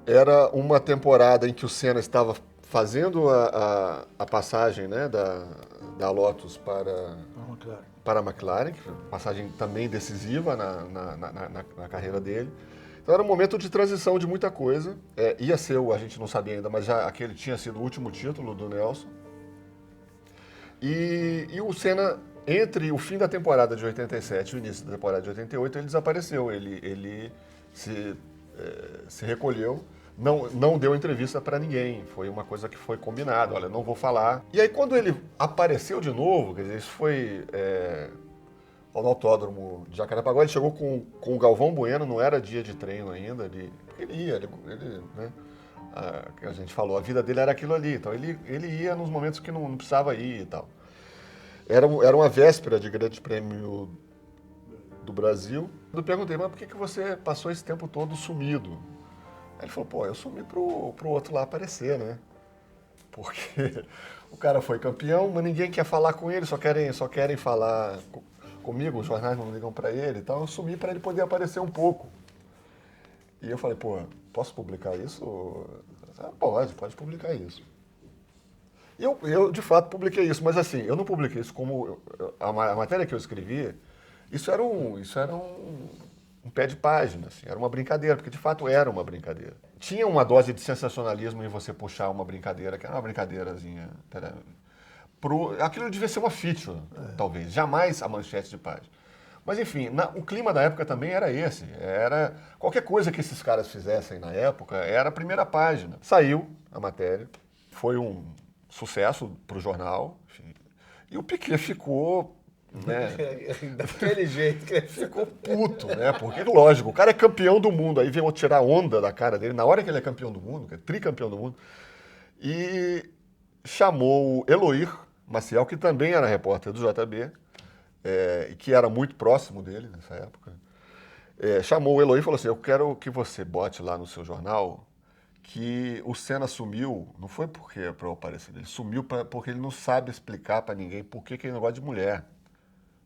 Era uma temporada em que o Senna estava fazendo a passagem, né, da Lotus A McLaren. para a McLaren, que foi uma passagem também decisiva na carreira dele. Então era um momento de transição de muita coisa. Ia ser, a gente não sabia ainda, mas já aquele tinha sido o último título do Nelson. E o Senna, entre o fim da temporada de 87 e o início da temporada de 88, ele desapareceu. Ele se recolheu, não deu entrevista para ninguém. Foi uma coisa que foi combinada. Olha, não vou falar. E aí, quando ele apareceu de novo, quer dizer, isso foi no autódromo de Jacarepaguá, ele chegou com o Galvão Bueno, não era dia de treino ainda. Ele ia, né? A gente falou, a vida dele era aquilo ali. Então ele ia nos momentos que não precisava ir e tal. Era uma véspera de Grande Prêmio do Brasil. Eu perguntei, mas por que você passou esse tempo todo sumido? Aí ele falou, pô, eu sumi pro outro lá aparecer, né? Porque o cara foi campeão, mas ninguém quer falar com ele, só querem falar comigo, os jornais não ligam pra ele e tal. Eu sumi pra ele poder aparecer um pouco. E eu falei, pô, posso publicar isso? Pode publicar isso. E eu, de fato, publiquei isso, mas assim, eu não publiquei isso como... A matéria que eu escrevi, isso era um pé de página, assim, era uma brincadeira, porque de fato era uma brincadeira. Tinha uma dose de sensacionalismo em você puxar uma brincadeira, que era uma brincadeirazinha. Aquilo devia ser uma feature, talvez, jamais a manchete de página. Mas enfim, o clima da época também era esse. Era qualquer coisa que esses caras fizessem na época era a primeira página. Saiu a matéria, foi um sucesso para o jornal, enfim, e o Piquet ficou, né? Daquele jeito que Ficou puto, né? Porque, lógico, o cara é campeão do mundo, aí vem tirar onda da cara dele, na hora que ele é campeão do mundo, que é tricampeão do mundo, e chamou o Eloir Maciel, que também era repórter do JB, e que era muito próximo dele nessa época. Chamou o Eloy e falou assim, eu quero que você bote lá no seu jornal que o Senna sumiu, não foi porque para eu aparecer, ele sumiu porque ele não sabe explicar para ninguém por que ele não gosta de mulher.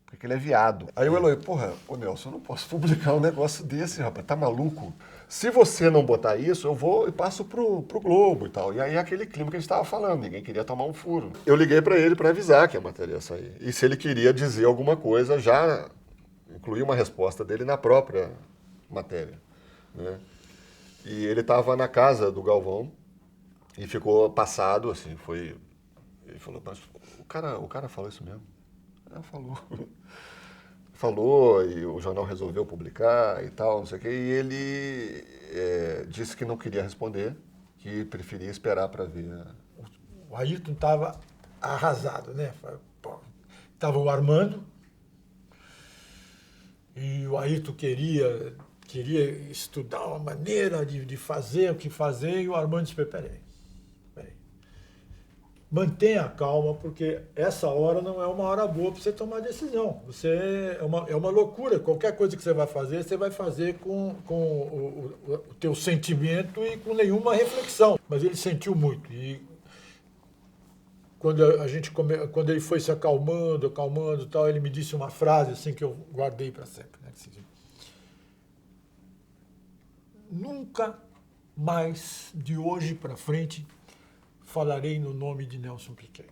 Porque ele é viado. Aí o Eloy, porra, ô Nelson, eu não posso publicar um negócio desse, rapaz, tá maluco? Se você não botar isso, eu vou e passo pro Globo e tal. E aí é aquele clima que a gente tava falando, ninguém queria tomar um furo. Eu liguei para ele para avisar que a matéria ia sair. E se ele queria dizer alguma coisa, já incluí uma resposta dele na própria matéria, né? E ele estava na casa do Galvão e ficou passado, assim, foi... Ele falou, mas o cara falou isso mesmo? Falou. Falou e o jornal resolveu publicar e tal, não sei o quê. E ele disse que não queria responder, que preferia esperar para ver. o Ayrton estava arrasado, né? Estava o Armando, e o Ayrton queria estudar uma maneira de fazer o que fazer, e o Armando disse, peraí. Mantenha a calma, porque essa hora não é uma hora boa para você tomar decisão. É uma loucura. Qualquer coisa que você vai fazer com o teu sentimento e com nenhuma reflexão. Mas ele sentiu muito. E quando ele foi se acalmando e tal, ele me disse uma frase assim que eu guardei para sempre. Né? Nunca mais, de hoje para frente, falarei no nome de Nelson Piquet.